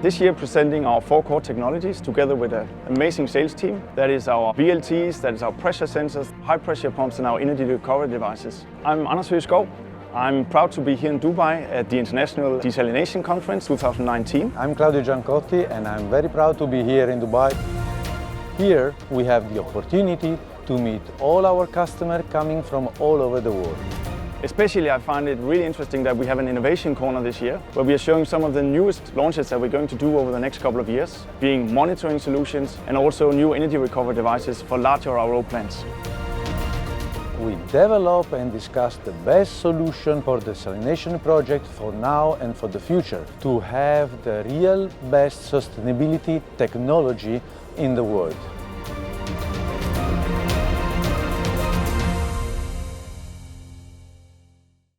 This year presenting our 4 core technologies together with an amazing sales team. That is our VLTs, that is our pressure sensors, high pressure pumps and our energy recovery devices. I'm Anders Skov. I'm proud to be here in Dubai at the International Desalination Conference 2019. I'm Claudio Giancotti and I'm very proud to be here in Dubai. Here we have the opportunity to meet all our customers coming from all over the world. Especially I find it really interesting that we have an innovation corner this year where we are showing some of the newest launches that we're going to do over the next couple of years, being monitoring solutions and also new energy recovery devices for larger SWRO plants. We develop and discuss the best solution for the desalination project for now and for the future to have the real best sustainability technology in the world.